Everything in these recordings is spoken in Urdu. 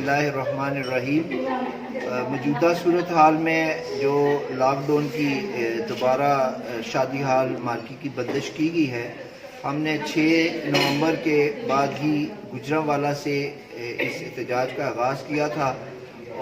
اللہ الرحمن الرحیم۔ موجودہ صورتحال میں جو لاک ڈاؤن کی دوبارہ شادی ہال مارکی کی بندش کی گئی ہے، ہم نے 6 نومبر کے بعد ہی گجرانوالہ سے اس احتجاج کا آغاز کیا تھا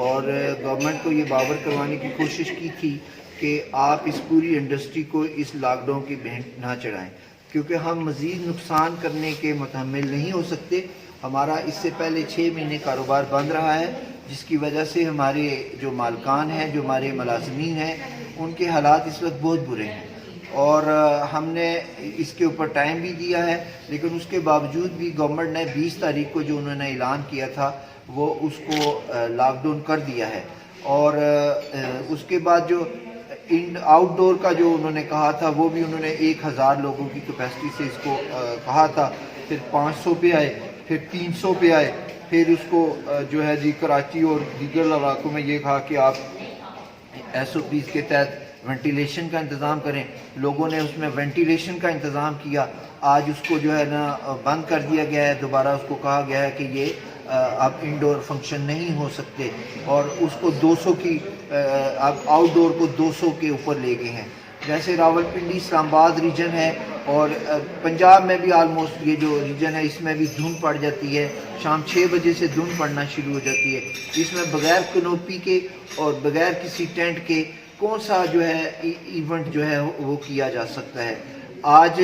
اور گورنمنٹ کو یہ باور کروانے کی کوشش کی تھی کہ آپ اس پوری انڈسٹری کو اس لاک ڈاؤن کی بھینٹ نہ چڑھائیں، کیونکہ ہم مزید نقصان کرنے کے متحمل نہیں ہو سکتے۔ ہمارا اس سے پہلے 6 مہینے کاروبار بند رہا ہے، جس کی وجہ سے ہمارے جو مالکان ہیں، جو ہمارے ملازمین ہیں، ان کے حالات اس وقت بہت برے ہیں اور ہم نے اس کے اوپر ٹائم بھی دیا ہے، لیکن اس کے باوجود بھی گورنمنٹ نے 20 تاریخ کو جو انہوں نے اعلان کیا تھا وہ اس کو لاک ڈاؤن کر دیا ہے۔ اور اس کے بعد جو آؤٹ ڈور کا جو انہوں نے کہا تھا وہ بھی انہوں نے 1000 لوگوں کی کیپیسٹی سے اس کو کہا تھا، پھر 500 پہ آئے، پھر 300 پہ آئے، پھر اس کو جو ہے کراچی اور دیگر علاقوں میں یہ کہا کہ آپ ایس او پیز کے تحت وینٹیلیشن کا انتظام کریں۔ لوگوں نے اس میں وینٹیلیشن کا انتظام کیا، آج اس کو جو ہے نا بند کر دیا گیا ہے، دوبارہ اس کو کہا گیا ہے کہ یہ اب انڈور فنکشن نہیں ہو سکتے، اور اس کو 200 کی اب آؤٹ ڈور کو 200 کے اوپر لے گئے ہیں۔ جیسے راولپنڈی اسلام آباد ریجن ہے اور پنجاب میں بھی آلموسٹ یہ جو ریجن ہے اس میں بھی دھند پڑ جاتی ہے، شام 6 بجے سے دھند پڑنا شروع ہو جاتی ہے۔ اس میں بغیر کنوپی کے اور بغیر کسی ٹینٹ کے کون سا جو ہے ایونٹ جو ہے وہ کیا جا سکتا ہے۔ آج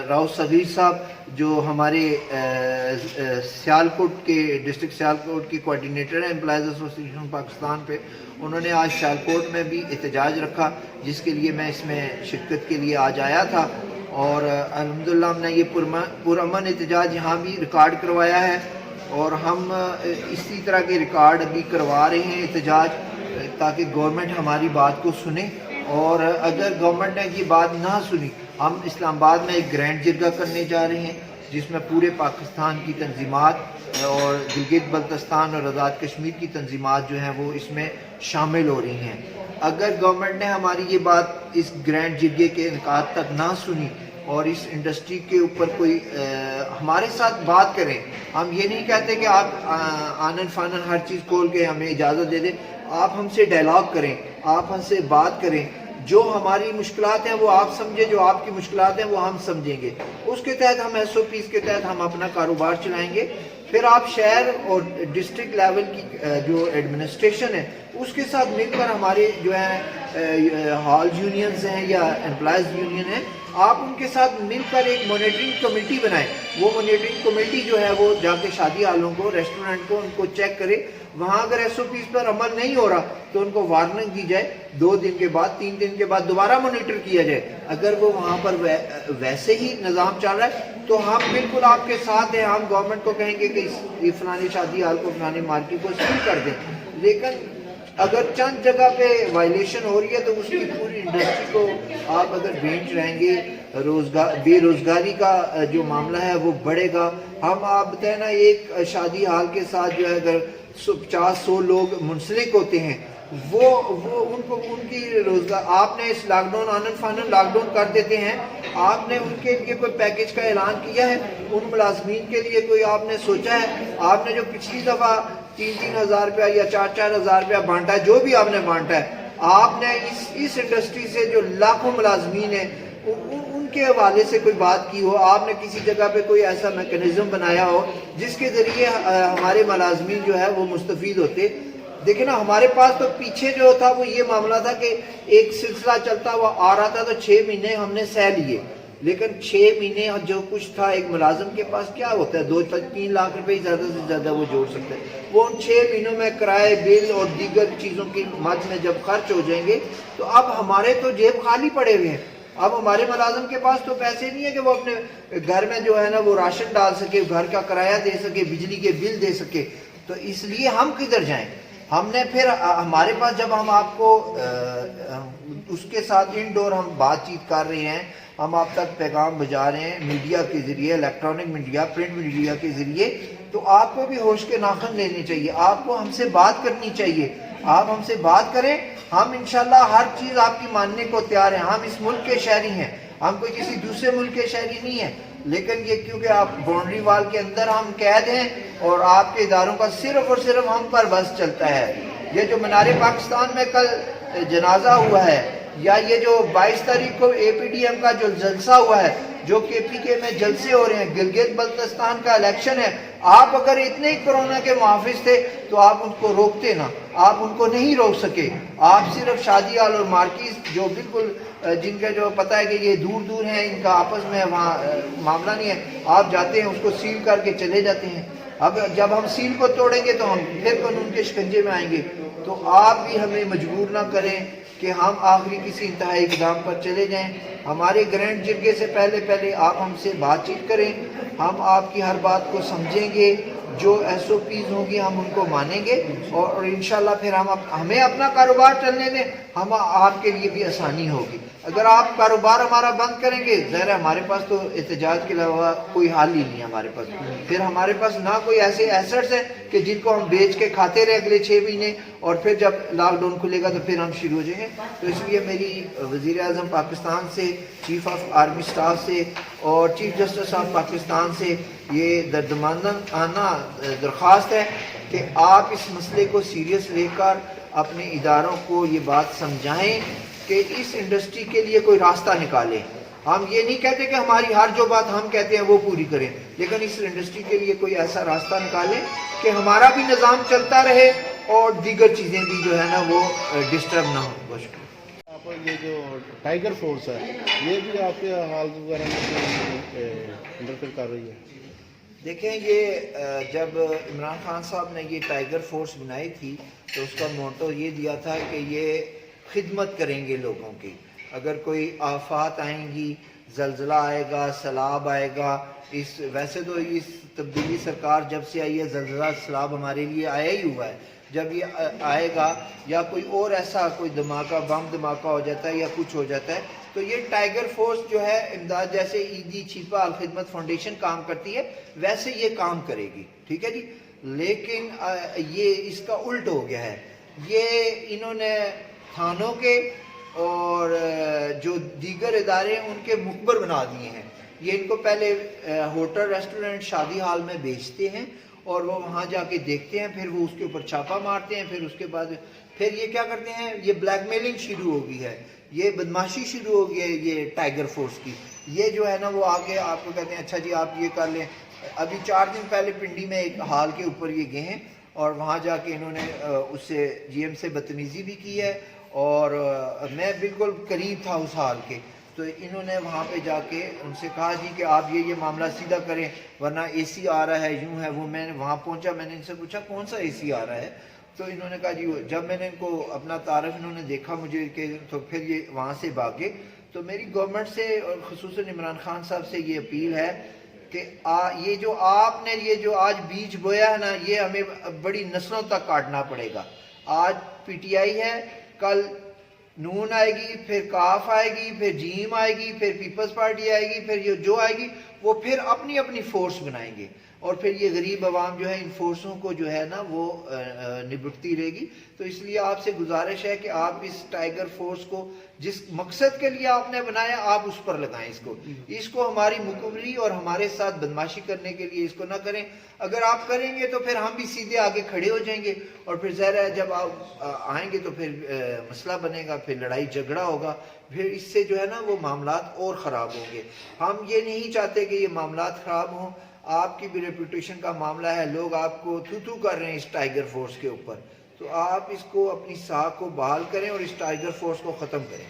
راؤ صغیر صاحب جو ہمارے سیالکوٹ کے ڈسٹرکٹ سیالکوٹ کے کوارڈینیٹر ہیں امپلائیز ایسوسی ایشن پاکستان پہ، انہوں نے آج سیالکوٹ میں بھی احتجاج رکھا، جس کے لیے میں اس میں شرکت کے لیے آج آیا تھا، اور الحمدللہ ہم نے یہ پرامن احتجاج یہاں بھی ریکارڈ کروایا ہے، اور ہم اسی طرح کے ریکارڈ ابھی کروا رہے ہیں احتجاج، تاکہ گورنمنٹ ہماری بات کو سنے، اور اگر گورنمنٹ نے یہ بات نہ سنی، ہم اسلام آباد میں ایک گرینڈ جرگہ کرنے جا رہے ہیں، جس میں پورے پاکستان کی تنظیمات اور گلگت بلتستان اور آزاد کشمیر کی تنظیمات جو ہیں وہ اس میں شامل ہو رہی ہیں۔ اگر گورنمنٹ نے ہماری یہ بات اس گرینڈ جرگے کے انعقاد تک نہ سنی اور اس انڈسٹری کے اوپر کوئی ہمارے ساتھ بات کریں، ہم یہ نہیں کہتے کہ آپ آنن فانن ہر چیز کھول کے ہمیں اجازت دے دیں، آپ ہم سے ڈائلاگ کریں، آپ ہم سے بات کریں، جو ہماری مشکلات ہیں وہ آپ سمجھیں، جو آپ کی مشکلات ہیں وہ ہم سمجھیں گے، اس کے تحت ہم ایس او پیز کے تحت ہم اپنا کاروبار چلائیں گے۔ پھر آپ شہر اور ڈسٹرکٹ لیول کی جو ایڈمنسٹریشن ہے اس کے ساتھ مل کر ہمارے جو ہیں ہال یونینز ہیں یا امپلائیز یونین ہیں، آپ ان کے ساتھ مل کر ایک مانیٹرنگ کمیٹی بنائیں۔ وہ مانیٹرنگ کمیٹی جو ہے وہ جا کے شادی ہالوں کو، ریسٹورنٹ کو، ان کو چیک کرے، وہاں اگر ایس او پیز پر عمل نہیں ہو رہا تو ان کو وارننگ دی جائے، 2 دن کے بعد 3 دن کے بعد دوبارہ مانیٹر کیا جائے۔ اگر وہ وہاں پر ویسے ہی نظام چل رہا ہے تو ہم بالکل آپ کے ساتھ ہیں، ہم گورنمنٹ کو کہیں گے کہ اس فلانی شادی ہال کو، فلانی مارکی کو سیل کر دیں، لیکن اگر چند جگہ پہ وائلیشن ہو رہی ہے تو اس کی پوری انڈسٹری کو آپ اگر بینچ رہیں گے، بے روزگاری کا جو معاملہ ہے وہ بڑھے گا۔ ہم آپ بتائیں نا، ایک شادی ہال کے ساتھ جو ہے اگر 50-100 لوگ منسلک ہوتے ہیں، وہ ان کی روزگار، آپ نے اس لاک ڈاؤن آنن فانن لاک ڈاؤن کر دیتے ہیں، آپ نے ان کے لیے کوئی پیکج کا اعلان کیا ہے؟ ان ملازمین کے لیے کوئی آپ نے سوچا ہے؟ آپ نے جو پچھلی دفعہ 3-3 ہزار روپیہ یا 4-4 ہزار روپیہ بانٹا ہے، جو بھی آپ نے بانٹا ہے، آپ نے اس انڈسٹری سے جو لاکھوں ملازمین ہیں ان کے حوالے سے کوئی بات کی ہو؟ آپ نے کسی جگہ پہ کوئی ایسا میکنزم بنایا ہو جس کے ذریعے ہمارے ملازمین جو ہے وہ مستفید ہوتے؟ دیکھیں نا، ہمارے پاس تو پیچھے جو تھا وہ یہ معاملہ تھا کہ ایک سلسلہ چلتا ہوا آ رہا تھا تو 6 مہینے ہم نے سہ لیے، لیکن 6 مہینے جو کچھ تھا ایک ملازم کے پاس کیا ہوتا ہے، 2-3 لاکھ روپے زیادہ سے زیادہ وہ جوڑ سکتا ہے، وہ ان 6 مہینوں میں کرائے، بل اور دیگر چیزوں کی مد میں جب خرچ ہو جائیں گے تو اب ہمارے تو جیب خالی پڑے ہوئے ہیں۔ اب ہمارے ملازم کے پاس تو پیسے نہیں ہے کہ وہ اپنے گھر میں جو ہے نا وہ راشن ڈال سکے، گھر کا کرایہ دے سکے، بجلی کے بل دے سکے، تو اس لیے ہم کدھر جائیں؟ ہم نے پھر ہمارے پاس جب ہم آپ کو اس کے ساتھ انڈور ہم بات چیت کر رہے ہیں، ہم آپ تک پیغام بھجا رہے ہیں میڈیا کے ذریعے، الیکٹرانک میڈیا، پرنٹ میڈیا کے ذریعے، تو آپ کو بھی ہوش کے ناخن لینے چاہیے، آپ کو ہم سے بات کرنی چاہیے، آپ ہم سے بات کریں، ہم انشاءاللہ ہر چیز آپ کی ماننے کو تیار ہیں، ہم اس ملک کے شہری ہیں، ہم کوئی کسی دوسرے ملک کے شہری نہیں ہیں، لیکن یہ کیونکہ آپ باؤنڈری وال کے اندر ہم قید ہیں اور آپ کے اداروں کا صرف اور صرف ہم پر بس چلتا ہے. یہ جو منار پاکستان میں کل جنازہ ہوا ہے، یا یہ جو 22 تاریخ کو اے پی ڈی ایم کا جو جلسہ ہوا ہے، جو کے پی کے میں جلسے ہو رہے ہیں، گلگت بلتستان کا الیکشن ہے، آپ اگر اتنے ہی کورونا کے محافظ تھے تو آپ ان کو روکتے نا، آپ ان کو نہیں روک سکے. آپ صرف شادی ہال اور مارکیز جو بالکل جن کا جو پتہ ہے کہ یہ دور دور ہیں، ان کا آپس میں وہاں معاملہ نہیں ہے، آپ جاتے ہیں اس کو سیل کر کے چلے جاتے ہیں. اب جب ہم سیل کو توڑیں گے تو ہم پھر قانون کے شکنجے میں آئیں گے. تو آپ بھی ہمیں مجبور نہ کریں کہ ہم آخری کسی انتہائی اقدام پر چلے جائیں. ہمارے گرینڈ جرگے سے پہلے آپ ہم سے بات چیت کریں، ہم آپ کی ہر بات کو سمجھیں گے، جو ایس او پیز ہوں گی ہم ان کو مانیں گے، اور انشاءاللہ پھر ہمیں اپنا کاروبار چلنے دیں، ہم آپ کے لیے بھی آسانی ہوگی. اگر آپ کاروبار ہمارا بند کریں گے، ظاہر ہے ہمارے پاس تو احتجاج کے علاوہ کوئی حل ہی نہیں ہے ہمارے پاس. پھر ہمارے پاس نہ کوئی ایسے ایسٹس ہیں کہ جن کو ہم بیچ کے کھاتے رہے اگلے 6 مہینے، اور پھر جب لاک ڈاؤن کھلے گا تو پھر ہم شروع ہو جائیں گے. تو اس لیے میری وزیر اعظم پاکستان سے، چیف آف آرمی اسٹاف سے اور چیف جسٹس آف پاکستان سے یہ دردمندانہ درخواست ہے کہ آپ اس مسئلے کو سیریس لے کر اپنے اداروں کو یہ بات سمجھائیں کہ اس انڈسٹری کے لیے کوئی راستہ نکالیں. ہم یہ نہیں کہتے کہ ہماری ہر جو بات ہم کہتے ہیں وہ پوری کریں، لیکن اس انڈسٹری کے لیے کوئی ایسا راستہ نکالیں کہ ہمارا بھی نظام چلتا رہے اور دیگر چیزیں بھی جو ہے نا وہ ڈسٹرب نہ ہوں. آپ یہ جو ٹائیگر فورس ہے، یہ بھی آپ کے حالات وغیرہ میں انٹرفیئر کر رہی ہے؟ دیکھیں، یہ جب عمران خان صاحب نے یہ ٹائیگر فورس بنائی تھی تو اس کا موٹو یہ دیا تھا کہ یہ خدمت کریں گے لوگوں کی. اگر کوئی آفات آئیں گی، زلزلہ آئے گا، سیلاب آئے گا، ویسے تو اس تبدیلی سرکار جب سے آئی ہے زلزلہ سیلاب ہمارے لیے آیا ہی ہوا ہے. جب یہ آئے گا یا کوئی اور ایسا کوئی دھماکہ بم دھماکہ ہو جاتا ہے یا کچھ ہو جاتا ہے، تو یہ ٹائیگر فورس جو ہے امداد، جیسے ایدی چھیپا الخدمت فاؤنڈیشن کام کرتی ہے ویسے یہ کام کرے گی. ٹھیک ہے جی. لیکن یہ اس کا الٹ ہو گیا ہے. یہ انہوں نے تھانوں کے اور جو دیگر ادارے ان کے مخبر بنا دیے ہیں. یہ ان کو پہلے ہوٹل ریسٹورنٹ شادی ہال میں بیچتے ہیں اور وہ وہاں جا کے دیکھتے ہیں، پھر وہ اس کے اوپر چھاپا مارتے ہیں، پھر اس کے بعد پھر یہ کیا کرتے ہیں، یہ بلیک میلنگ شروع ہو گئی ہے، یہ بدماشی شروع ہو گئی ہے یہ ٹائیگر فورس کی. یہ جو ہے نا وہ آگے آپ کو کہتے ہیں اچھا جی آپ یہ کر لیں. ابھی 4 دن پہلے پنڈی میں ایک ہال کے اوپر یہ گئے ہیں اور وہاں جا کے انہوں نے اس سے جی ایم سے بدتمیزی بھی کی ہے، اور میں بالکل قریب تھا اس حال کے. تو انہوں نے وہاں پہ جا کے ان سے کہا جی کہ آپ یہ معاملہ سیدھا کریں ورنہ اے سی آ رہا ہے، یوں ہے وہ. میں وہاں پہنچا، میں نے ان سے پوچھا کون سا اے سی آ رہا ہے، تو انہوں نے کہا جی. جب میں نے ان کو اپنا تعارف انہوں نے دیکھا مجھے کہ تو پھر یہ وہاں سے بھاگے. تو میری گورنمنٹ سے اور خصوصاً عمران خان صاحب سے یہ اپیل ہے کہ یہ جو آپ نے یہ جو آج بیج بویا ہے نا، یہ ہمیں بڑی نسلوں تک کاٹنا پڑے گا. آج پی ٹی آئی ہے، کل نون آئے گی، پھر کاف آئے گی، پھر جیم آئے گی، پھر پیپلز پارٹی آئے گی، پھر جو آئے گی وہ پھر اپنی اپنی فورس بنائیں گے، اور پھر یہ غریب عوام جو ہے ان فورسوں کو جو ہے نا وہ نبٹتی رہے گی. تو اس لیے آپ سے گزارش ہے کہ آپ اس ٹائیگر فورس کو جس مقصد کے لیے آپ نے بنایا آپ اس پر لگائیں. اس کو ہماری مکملی اور ہمارے ساتھ بدماشی کرنے کے لیے اس کو نہ کریں. اگر آپ کریں گے تو پھر ہم بھی سیدھے آگے کھڑے ہو جائیں گے، اور پھر ظاہر ہے جب آپ آئیں گے تو پھر مسئلہ بنے گا، پھر لڑائی جھگڑا ہوگا، پھر اس سے جو ہے نا وہ معاملات اور خراب ہوں گے. ہم یہ نہیں چاہتے کہ یہ معاملات خراب ہوں. آپ کی بھی ریپوٹیشن کا معاملہ ہے، لوگ آپ کو تھو کر رہے ہیں اس ٹائیگر فورس کے اوپر. تو آپ اس کو اپنی ساکھ کو بحال کریں اور اس ٹائیگر فورس کو ختم کریں.